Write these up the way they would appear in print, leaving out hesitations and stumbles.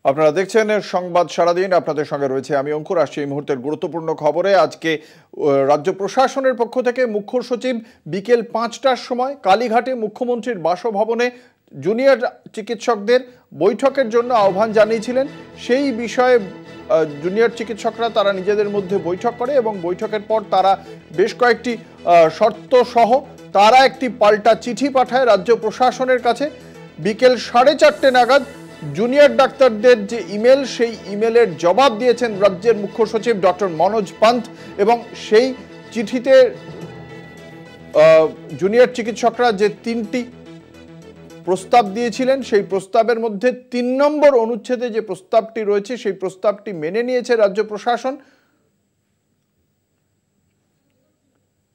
আপনারা দেখছেন সংবাদ সারাদিন। আপনাদের সঙ্গে রয়েছে আমি অঙ্কুর। আসছি এই মুহূর্তের গুরুত্বপূর্ণ খবরে। আজকে রাজ্য প্রশাসনের পক্ষ থেকে মুখ্য সচিব বিকেল ৫টার সময় কালীঘাটে মুখ্যমন্ত্রীর বাসভবনে জুনিয়র চিকিৎসকদের বৈঠকের জন্য আহ্বান জানিয়েছিলেন। সেই বিষয়ে জুনিয়র চিকিৎসকরা তারা নিজেদের মধ্যে বৈঠক করে এবং বৈঠকের পর তারা বেশ কয়েকটি শর্ত সহ তারা একটি পাল্টা চিঠি পাঠায় রাজ্য প্রশাসনের কাছে। বিকেল 4:30 নাগাদ জুনিয়র ডাক্তারদের যে ইমেল, সেই ইমেলের জবাব দিয়েছেন রাজ্যের মুখ্য সচিব ডক্টর মনোজ পান্থ এবং সেই চিঠিতে জুনিয়র চিকিৎসকরা যে 3টি প্রস্তাব দিয়েছিলেন সেই প্রস্তাবের মধ্যে 3 নম্বর অনুচ্ছেদে যে প্রস্তাবটি রয়েছে সেই প্রস্তাবটি মেনে নিয়েছে রাজ্য প্রশাসন।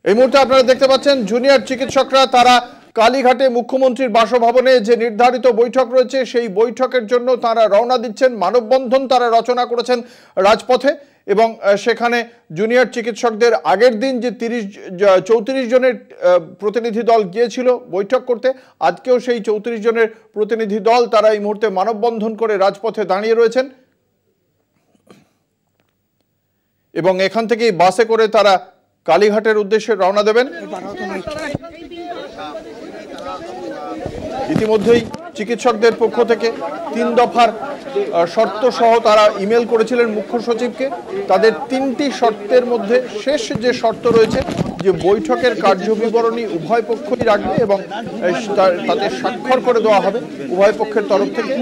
এই মুহূর্তে আপনারা দেখতে পাচ্ছেন জুনিয়র চিকিৎসকরা তারা কালীঘাটে মুখ্যমন্ত্রীর বাসভবনে যে নির্ধারিত বৈঠক রয়েছে সেই বৈঠকের জন্য তারা রওনা দিচ্ছেন। মানববন্ধন তারা রচনা করেছেন রাজপথে এবং সেখানে জুনিয়র চিকিৎসকদের আগের দিন যে 34 জনের প্রতিনিধি দল গিয়েছিল বৈঠক করতে, আজকেও সেই 34 জনের প্রতিনিধি দল তারা এই মুহূর্তে মানববন্ধন করে রাজপথে দাঁড়িয়ে রয়েছেন এবং এখান থেকেই বাসে করে তারা কালীঘাটের উদ্দেশ্যে রওনা দেবেন। ইতিমধ্যেই চিকিৎসকদের পক্ষ থেকে 3 দফার শর্ত সহ তারা ইমেল করেছিলেন মুখ্য সচিবকে। তাদের 3টি শর্তের মধ্যে শেষ যে শর্ত রয়েছে যে বৈঠকের কার্যবিবরণী উভয় পক্ষই রাখবে এবং তাতে স্বাক্ষর করে দেওয়া হবে উভয় পক্ষের তরফ থেকে।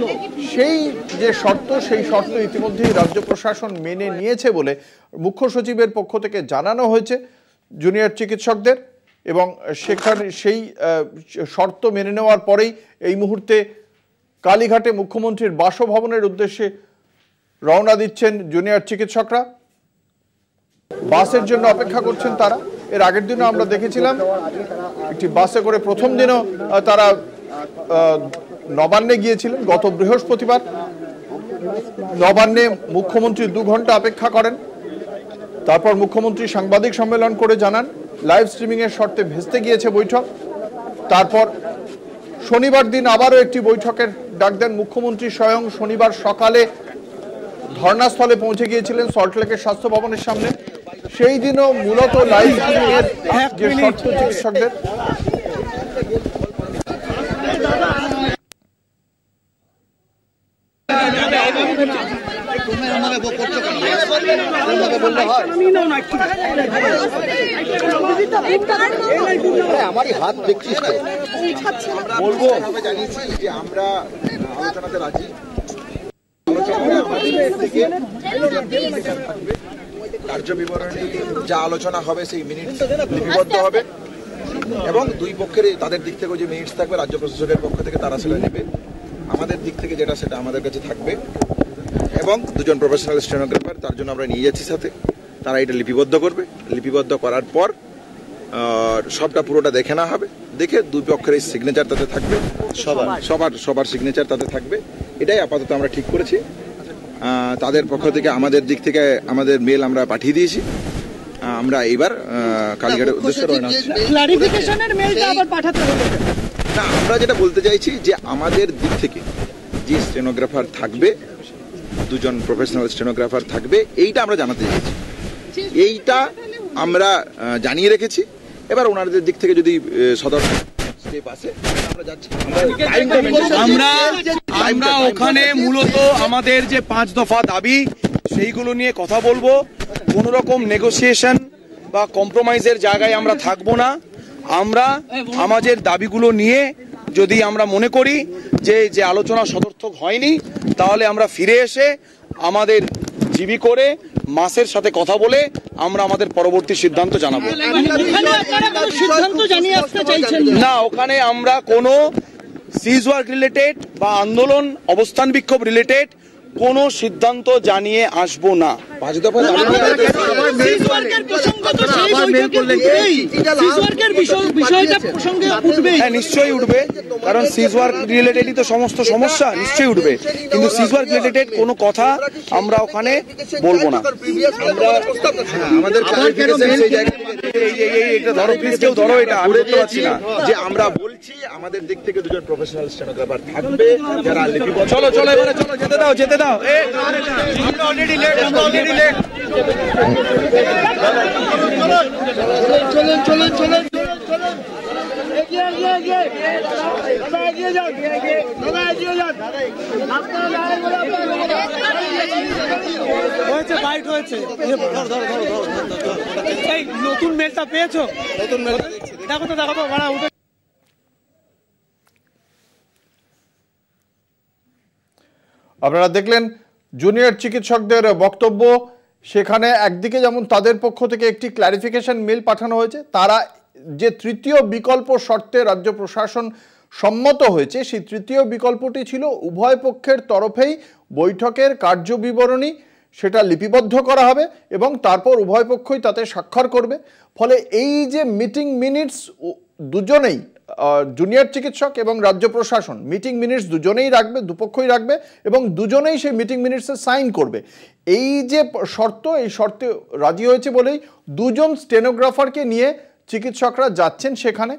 সেই যে শর্ত সেই শর্ত ইতিমধ্যেই রাজ্য প্রশাসন মেনে নিয়েছে বলে মুখ্য সচিবের পক্ষ থেকে জানানো হয়েছে জুনিয়র চিকিৎসকদের এবং সেখানে সেই শর্ত মেনে নেওয়ার পরেই এই মুহূর্তে কালীঘাটে মুখ্যমন্ত্রীর বাসভবনের উদ্দেশ্যে রওনা দিচ্ছেন জুনিয়র চিকিৎসকরা। বাসের জন্য অপেক্ষা করছেন তারা। এর আগের দিনও আমরা দেখেছিলাম একটি বাসে করে প্রথম দিনও তারা নবান্নে গিয়েছিলেন। গত বৃহস্পতিবার নবান্নে মুখ্যমন্ত্রী 2 ঘন্টা অপেক্ষা করেন। তারপর মুখ্যমন্ত্রী সাংবাদিক সম্মেলন করে জানান লাইভ স্ট্রিমিংয়ের শর্তে ভেস্তে গিয়েছে বৈঠক। তারপর শনিবার দিন আবারও একটি বৈঠকের ডাক দেন মুখ্যমন্ত্রী স্বয়ং। শনিবার সকালে ধর্নাস্থলে পৌঁছে গিয়েছিলেন সল্টলেকের স্বাস্থ্য ভবনের সামনে। সেই দিনও মূলত লাইভ স্ট্রিমিংয়ের যে শর্ত চিকিৎসকদের আমারই হাত দেখছিস বলবো জানিয়েছি যে আমরা আলোচনাতে রাজি। কার্য বিবরণী যা আলোচনা হবে সেই মিনিট লিপিবদ্ধ হবে এবং 2 পক্ষের তাদের দিক থেকে যে মিনিটস থাকবে রাজ্য প্রশাসকের পক্ষ থেকে তারা সেটা নেবে। আমাদের দিক থেকে যেটা সেটা আমাদের কাছে থাকবে এবং 2 জন প্রফেশনাল স্টেনোগ্রাফার তার জন্য আমরা নিয়ে যাচ্ছি সাথে। তারা এটা লিপিবদ্ধ করবে। লিপিবদ্ধ করার পর সবটা পুরোটা দেখে না হবে, দেখে 2 পক্ষের সিগনেচার তাতে থাকবে, সবার সিগনেচার তাতে থাকবে। এটাই আপাতত আমরা ঠিক করেছি। তাদের পক্ষ থেকে আমাদের দিক থেকে আমাদের মেল আমরা পাঠিয়ে দিয়েছি। আমরা এবার কালীঘাটের উদ্দেশ্যে রওনা হচ্ছি। না, আমরা যেটা বলতে চাইছি যে আমাদের দিক থেকে যে স্টেনোগ্রাফার থাকবে, 2 জন প্রফেশনাল স্টেনোগ্রাফার থাকবে, এইটা আমরা জানাতে চাইছি। এইটা আমরা জানিয়ে রেখেছি। এবার ওনাদের দিক থেকে যদি সদর স্টেপ আসে আমরা যাচ্ছি। আমরা ওখানে মূলত আমাদের যে 5 দফা দাবি সেইগুলো নিয়ে কথা বলবো। কোনো রকম নেগোসিয়েশন বা কম্প্রোমাইজের জায়গায় আমরা থাকবো না। আমরা আমাদের দাবিগুলো নিয়ে যদি আমরা মনে করি যে আলোচনা সদর্থক হয়নি, তাহলে আমরা ফিরে এসে আমাদের জিবি করে মাসের সাথে কথা বলে আমরা আমাদের পরবর্তী সিদ্ধান্ত জানাবো। না, ওখানে আমরা কোনো সিজ ওয়ার্ক রিলেটেড বা আন্দোলন অবস্থান বিক্ষোভ রিলেটেড কোনো সিদ্ধান্ত জানিয়ে আসবো না। নিশ্চয়ই উঠবে, কারণ সিজ ওয়ার্ক রিলেটেডই তো সমস্ত সমস্যা, নিশ্চয়ই উঠবে। কিন্তু সিজ ওয়ার্ক রিলেটেড কোনো কথা আমরা ওখানে বলবো না। আমাদের এটা ধরো প্লিজ, কেউ ধরো, এটা আমি করতে পারছি না। যে আমরা বলছি আমাদের দিক থেকে দুজন প্রফেশনাল স্টেনোগ্রাফার থাকবে যারা লিপিবদ্ধ। চলো চলো এবারে চলো, যেতে দাও যেতে দাও, আমরা অলরেডি লেট, আমরা অলরেডি লেট। চলেন চলেন চলেন চলেন, এগিয়ে এগিয়ে এগিয়ে দাদা, এগিয়ে যান দাদা, এগিয়ে যান আপনারা। হয়েছে ফাইট হয়েছে, এই নতুন মেলটা পেয়েছো? নতুন মেল দেখো তো, দেখো তো ভাড়া উঠে। আপনারা দেখলেন জুনিয়র চিকিৎসকদের বক্তব্য। সেখানে একদিকে যেমন তাদের পক্ষ থেকে একটি ক্ল্যারিফিকেশন মেল পাঠানো হয়েছে, তারা যে তৃতীয় বিকল্প শর্তে রাজ্য প্রশাসন সম্মত হয়েছে, সেই তৃতীয় বিকল্পটি ছিল উভয় পক্ষের তরফেই বৈঠকের কার্যবিবরণী সেটা লিপিবদ্ধ করা হবে এবং তারপর উভয় পক্ষই তাতে স্বাক্ষর করবে। ফলে এই যে মিটিং মিনিটস দুজনেই, জুনিয়র চিকিৎসক এবং রাজ্য প্রশাসন মিটিং মিনিটস দুজনেই রাখবে, দুপক্ষই রাখবে এবং দুজনেই সেই মিটিং মিনিটসে সাইন করবে। এই যে শর্ত, এই শর্তে রাজি হয়েছে বলেই দুজন স্টেনোগ্রাফারকে নিয়ে চিকিৎসকরা যাচ্ছেন সেখানে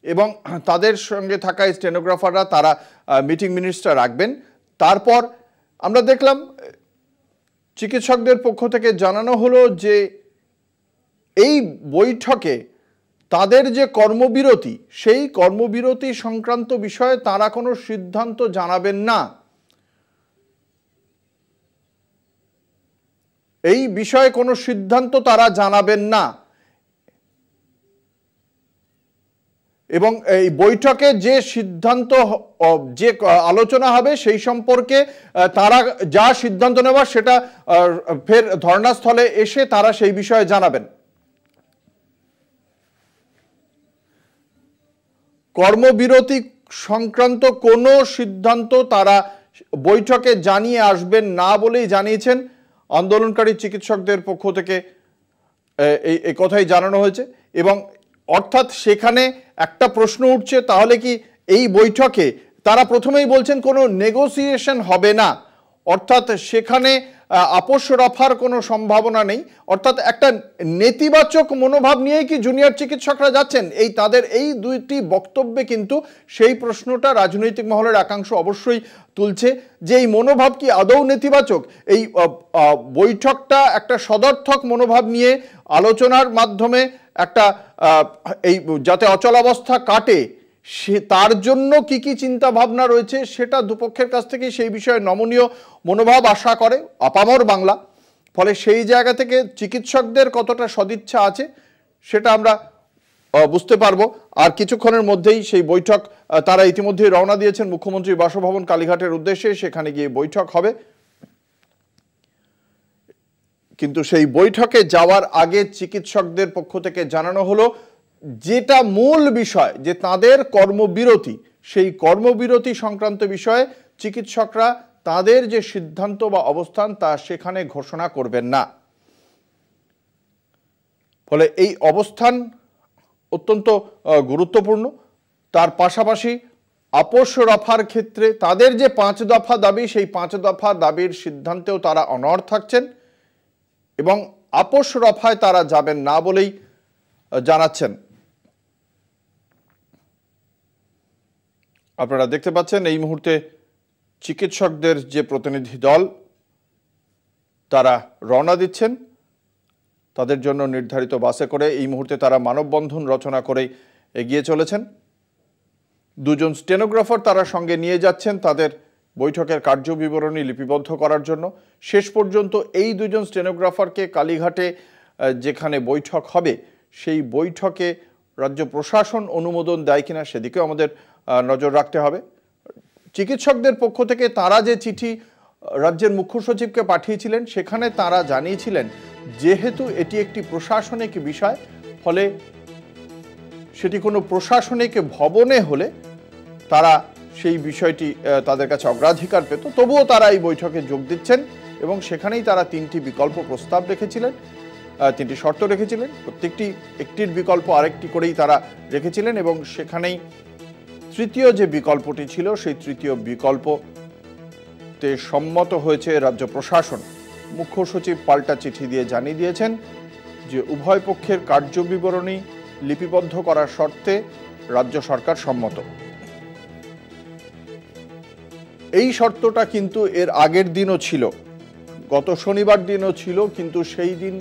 এবং তাদের সঙ্গে থাকা স্টেনোগ্রাফাররা তারা মিটিং মিনিটসটা রাখবেন। তারপর আমরা দেখলাম চিকিৎসকদের পক্ষ থেকে জানানো হলো যে এই বৈঠকে তাদের যে কর্মবিরতি, সেই কর্মবিরতি সংক্রান্ত বিষয়ে তারা কোনো সিদ্ধান্ত জানাবেন না। এই বিষয়ে কোনো সিদ্ধান্ত তারা জানাবেন না এবং এই বৈঠকে যে সিদ্ধান্ত, যে আলোচনা হবে সেই সম্পর্কে তারা যা সিদ্ধান্ত নেওয়ার সেটা ফের ধর্নাস্থলে এসে তারা সেই বিষয়ে জানাবেন। কর্মবিরতি সংক্রান্ত কোনো সিদ্ধান্ত তারা বৈঠকে জানিয়ে আসবেন না বলেই জানিয়েছেন আন্দোলনকারী চিকিৎসকদের পক্ষ থেকে। এই কথাই জানানো হয়েছে এবং অর্থাৎ সেখানে একটা প্রশ্ন উঠছে, তাহলে কি এই বৈঠকে তারা প্রথমেই বলছেন কোনো নেগোসিয়েশন হবে না, অর্থাৎ সেখানে আপোষ রফার কোনো সম্ভাবনা নেই, অর্থাৎ একটা নেতিবাচক মনোভাব নিয়েই কি জুনিয়র চিকিৎসকরা যাচ্ছেন? এই তাদের এই দুইটি বক্তব্যে কিন্তু সেই প্রশ্নটা রাজনৈতিক মহলের একাংশ অবশ্যই তুলছে যে এই মনোভাব কি আদৌ নেতিবাচক? এই বৈঠকটা একটা সদর্থক মনোভাব নিয়ে আলোচনার মাধ্যমে একটা এই যাতে অচলাবস্থা কাটে সে তার জন্য কি কি চিন্তা ভাবনা রয়েছে সেটা দুপক্ষের কাছ থেকে সেই বিষয়ে নমনীয় মনোভাব আশা করে আপামর বাংলা। ফলে সেই জায়গা থেকে চিকিৎসকদের কতটা সদিচ্ছা আছে সেটা আমরা বুঝতে পারবো। আর কিছুক্ষণের মধ্যেই সেই বৈঠক তারা ইতিমধ্যেই রওনা দিয়েছেন মুখ্যমন্ত্রী বাসভবন কালীঘাটের উদ্দেশ্যে, সেখানে গিয়ে বৈঠক হবে। কিন্তু সেই বৈঠকে যাওয়ার আগে চিকিৎসকদের পক্ষ থেকে জানানো হলো যেটা মূল বিষয়, যে তাদের কর্মবিরতি, সেই কর্মবিরতি সংক্রান্ত বিষয়ে চিকিৎসকরা তাদের যে সিদ্ধান্ত বা অবস্থান তা সেখানে ঘোষণা করবেন না। ফলে এই অবস্থান অত্যন্ত গুরুত্বপূর্ণ। তার পাশাপাশি আপোষ রফার ক্ষেত্রে তাদের যে 5 দফা দাবি, সেই 5 দফা দাবির সিদ্ধান্তেও তারা অনড় থাকছেন এবং আপোষ রফায় তারা যাবেন না বলেই জানাচ্ছেন। আপনারা দেখতে পাচ্ছেন এই মুহূর্তে চিকিৎসকদের যে প্রতিনিধি দল তারা রওনা দিচ্ছেন, তাদের জন্য নির্ধারিত বাসে করে এই মুহূর্তে তারা মানববন্ধন রচনা করে এগিয়ে চলেছেন। দুজন স্টেনোগ্রাফার তারা সঙ্গে নিয়ে যাচ্ছেন তাদের বৈঠকের কার্যবিবরণী লিপিবদ্ধ করার জন্য। শেষ পর্যন্ত এই দুজন স্টেনোগ্রাফারকে কালীঘাটে যেখানে বৈঠক হবে সেই বৈঠকে রাজ্য প্রশাসন অনুমোদন দেয় কিনা সেদিকেও আমাদের নজর রাখতে হবে। চিকিৎসকদের পক্ষ থেকে তারা যে চিঠি রাজ্যের মুখ্য সচিবকে পাঠিয়েছিলেন সেখানে তারা জানিয়েছিলেন যেহেতু এটি একটি প্রশাসনিক বিষয়, ফলে সেটি কোনো প্রশাসনিক ভবনে হলে তারা সেই বিষয়টি তাদের কাছে অগ্রাধিকার পেত, তবুও তারা এই বৈঠকে যোগ দিচ্ছেন এবং সেখানেই তারা 3টি বিকল্প প্রস্তাব রেখেছিলেন, 3টি শর্ত রেখেছিলেন, প্রত্যেকটি একটির বিকল্প আরেকটি করেই তারা রেখেছিলেন এবং সেখানেই তৃতীয় যে বিকল্পটি ছিল সেই তৃতীয় বিকল্পতে সম্মত হয়েছে রাজ্য প্রশাসন। মুখ্য সচিব পাল্টা চিঠি দিয়ে জানিয়ে দিয়েছেন যে উভয় পক্ষের কার্যবিবরণী লিপিবদ্ধ করার শর্তে রাজ্য সরকার সম্মত। এই শর্তটা কিন্তু এর আগের দিনও ছিল, গত শনিবার দিনও ছিল, কিন্তু সেই দিন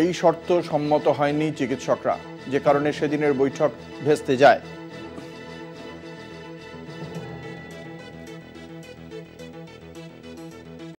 এই শর্ত সম্মত হয়নি চিকিৎসকরা, যে কারণে সেদিনের বৈঠক ভেস্তে যায়।